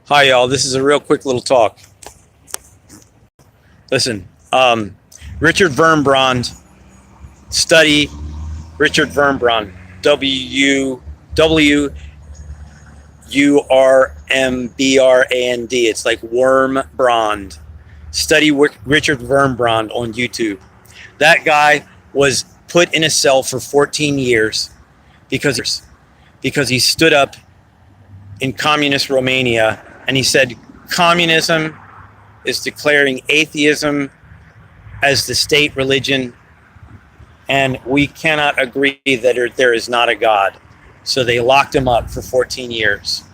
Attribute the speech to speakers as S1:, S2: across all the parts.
S1: Hi, y'all. This is a real quick little talk. Listen, Richard Wurmbrand, study Richard Wurmbrand, Wurmbrand. It's like Wormbrand. Study Richard Wurmbrand on YouTube. That guy was put in a cell for 14 years because he stood up in communist Romania and he said communism is declaring atheism as the state religion, and we cannot agree that there is not a God. So they locked him up for 14 years.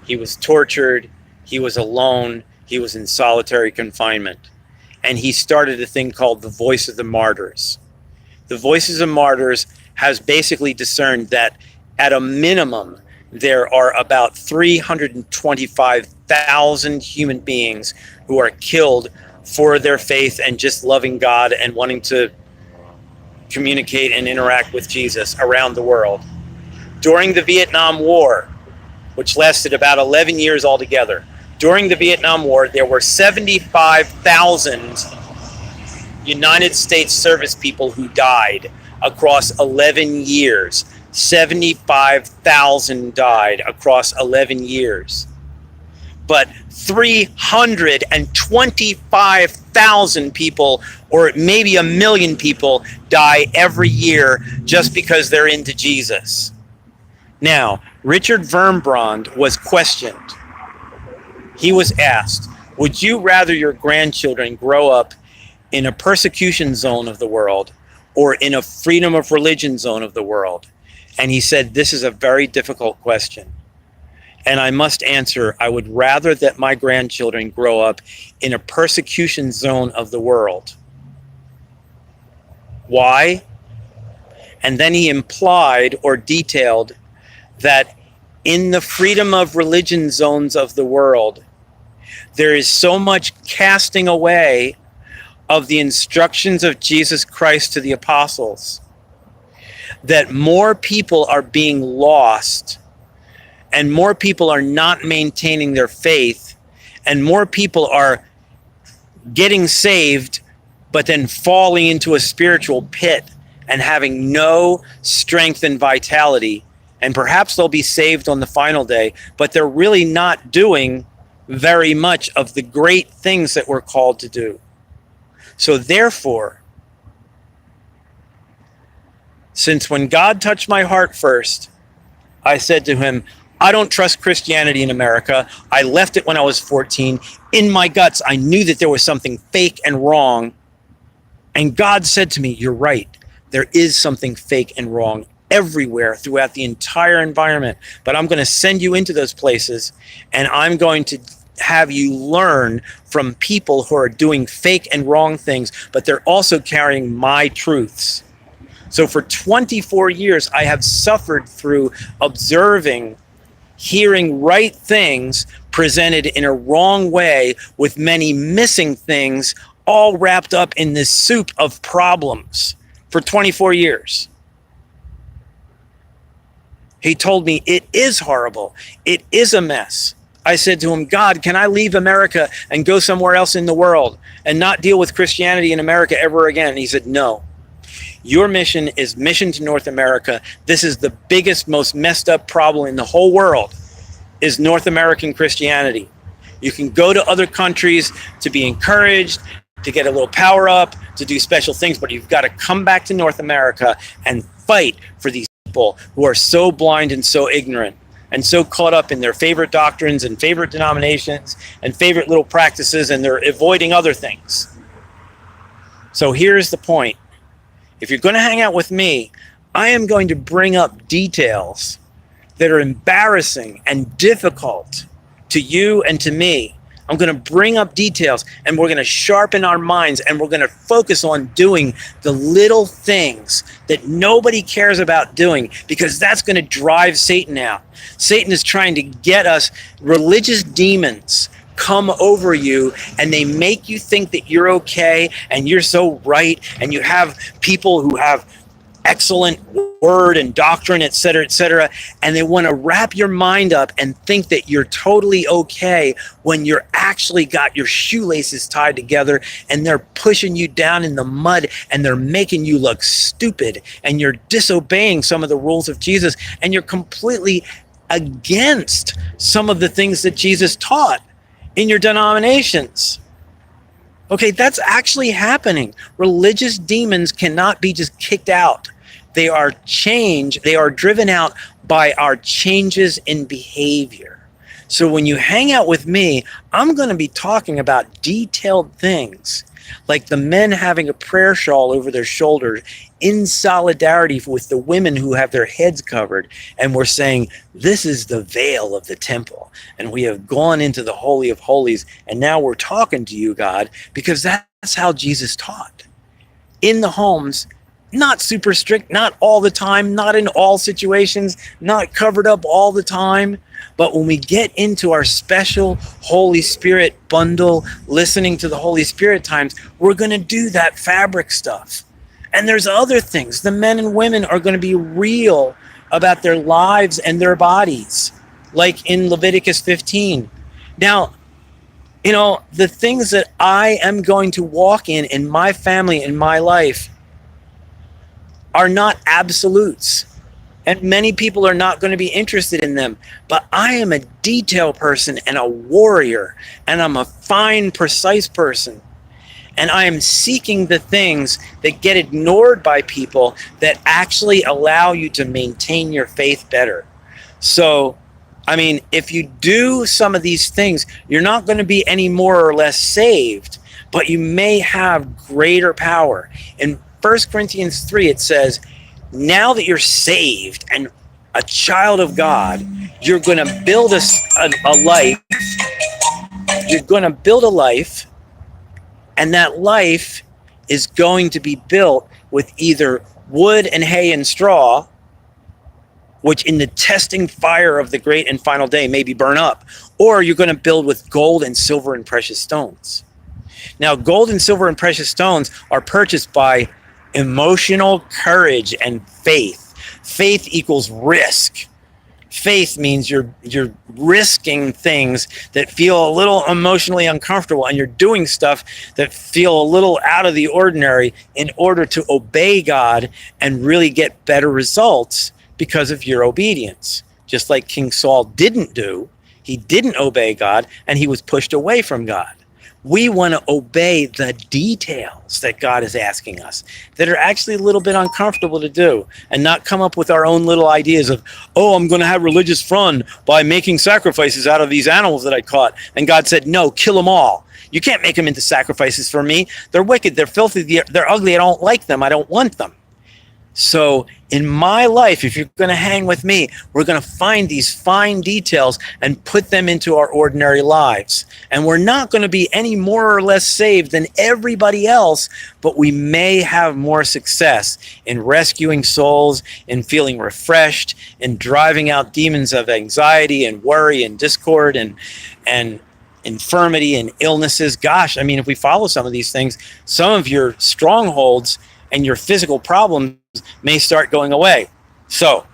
S1: He was tortured, he was alone, he was in solitary confinement. And he started a thing called the Voice of the Martyrs. The Voices of Martyrs has basically discerned that at a minimum, there are about 325,000 human beings who are killed for their faith and just loving God and wanting to communicate and interact with Jesus around the world. During the Vietnam War, which lasted about 11 years altogether, during the Vietnam War, there were 75,000 United States service people who died across 11 years. 75,000 died across 11 years. But 325,000 people, or maybe 1 million people, die every year just because they're into Jesus. Now, Richard Wurmbrand was questioned. He was asked, would you rather your grandchildren grow up in a persecution zone of the world or in a freedom of religion zone of the world? And he said, this is a very difficult question. And I must answer, I would rather that my grandchildren grow up in a persecution zone of the world. Why? And then he implied or detailed that in the freedom of religion zones of the world, there is so much casting away of the instructions of Jesus Christ to the apostles that more people are being lost and more people are not maintaining their faith and more people are getting saved but then falling into a spiritual pit and having no strength and vitality, and perhaps they'll be saved on the final day, but they're really not doing very much of the great things that we're called to do. So therefore, since when God touched my heart first, I said to him, I don't trust Christianity in America. I left it when I was 14. In my guts, I knew that there was something fake and wrong. And God said to me, you're right. There is something fake and wrong everywhere throughout the entire environment. But I'm going to send you into those places, and I'm going to have you learn from people who are doing fake and wrong things, but they're also carrying my truths. So for 24 years, I have suffered through observing, hearing right things presented in a wrong way with many missing things, all wrapped up in this soup of problems for 24 years. He told me it is horrible. It is a mess. I said to him, God, can I leave America and go somewhere else in the world and not deal with Christianity in America ever again? And he said, no. Your mission is mission to North America. This is the biggest, most messed up problem in the whole world, is North American Christianity. You can go to other countries to be encouraged, to get a little power up, to do special things, but you've got to come back to North America and fight for these people who are so blind and so ignorant and so caught up in their favorite doctrines and favorite denominations and favorite little practices, and they're avoiding other things. So here's the point. If you're going to hang out with me, I am going to bring up details that are embarrassing and difficult to you and to me. I'm going to bring up details, and we're going to sharpen our minds, and we're going to focus on doing the little things that nobody cares about doing, because that's going to drive Satan out. Satan is trying to get us, religious demons come over you, and they make you think that you're okay and you're so right, and you have people who have excellent word and doctrine, et cetera, and they want to wrap your mind up and think that you're totally okay when you're actually got your shoelaces tied together and they're pushing you down in the mud and they're making you look stupid and you're disobeying some of the rules of Jesus and you're completely against some of the things that Jesus taught in your denominations. Okay, that's actually happening. Religious demons cannot be just kicked out. They are driven out by our changes in behavior. So when you hang out with me, I'm going to be talking about detailed things, like the men having a prayer shawl over their shoulders in solidarity with the women who have their heads covered. And we're saying, this is the veil of the temple. And we have gone into the Holy of Holies. And now we're talking to you, God, because that's how Jesus taught. In the homes, not super strict, not all the time, not in all situations, not covered up all the time. But when we get into our special Holy Spirit bundle, listening to the Holy Spirit times, we're going to do that fabric stuff. And there's other things. The men and women are going to be real about their lives and their bodies, like in Leviticus 15. Now, you know, the things that I am going to walk in my family, in my life, are not absolutes. And many people are not going to be interested in them. But I am a detail person and a warrior. And I'm a fine, precise person. And I am seeking the things that get ignored by people that actually allow you to maintain your faith better. So, I mean, if you do some of these things, you're not going to be any more or less saved, but you may have greater power. In 1 Corinthians 3, it says, now that you're saved and a child of God, you're going to build a life. You're going to build a life, and that life is going to be built with either wood and hay and straw, which in the testing fire of the great and final day maybe burn up, or you're going to build with gold and silver and precious stones. Now, gold and silver and precious stones are purchased by emotional courage and faith. Faith equals risk. Faith means you're risking things that feel a little emotionally uncomfortable, and you're doing stuff that feel a little out of the ordinary in order to obey God and really get better results because of your obedience. Just like King Saul didn't do, he didn't obey God, and he was pushed away from God. We want to obey the details that God is asking us that are actually a little bit uncomfortable to do, and not come up with our own little ideas of, oh, I'm going to have religious fun by making sacrifices out of these animals that I caught. And God said, no, kill them all. You can't make them into sacrifices for me. They're wicked. They're filthy. They're ugly. I don't like them. I don't want them. So in my life, if you're going to hang with me, we're going to find these fine details and put them into our ordinary lives. And we're not going to be any more or less saved than everybody else, but we may have more success in rescuing souls, in feeling refreshed, in driving out demons of anxiety and worry and discord and infirmity and illnesses. Gosh, I mean, if we follow some of these things, some of your strongholds and your physical problems may start going away. So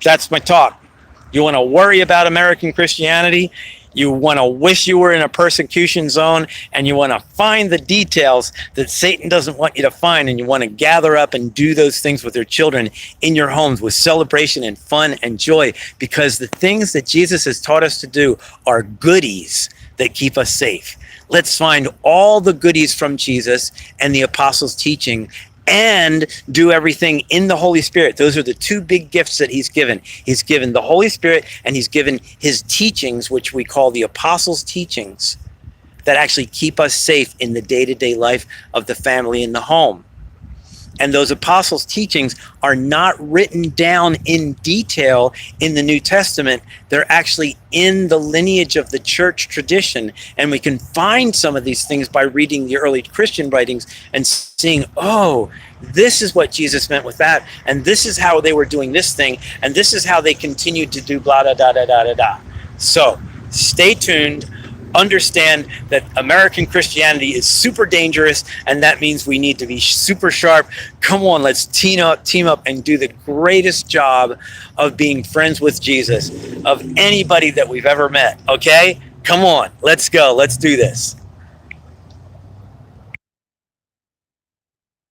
S1: that's my talk. You want to worry about American Christianity, you want to wish you were in a persecution zone, and you want to find the details that Satan doesn't want you to find, and you want to gather up and do those things with your children in your homes with celebration and fun and joy, because the things that Jesus has taught us to do are goodies that keep us safe. Let's find all the goodies from Jesus and the apostles' teaching and do everything in the Holy Spirit. Those are the two big gifts that he's given. He's given the Holy Spirit, and he's given his teachings, which we call the apostles' teachings, that actually keep us safe in the day-to-day life of the family in the home. And those apostles' teachings are not written down in detail in the New Testament. They're actually in the lineage of the church tradition. And we can find some of these things by reading the early Christian writings and seeing, oh, this is what Jesus meant with that. And this is how they were doing this thing. And this is how they continued to do blah, da, da, da, da, da, da. So stay tuned. understand that American Christianity is super dangerous, and that means we need to be super sharp. Come on, let's team up and do the greatest job of being friends with Jesus of anybody that we've ever met. Okay? Come on, let's go. Let's do this.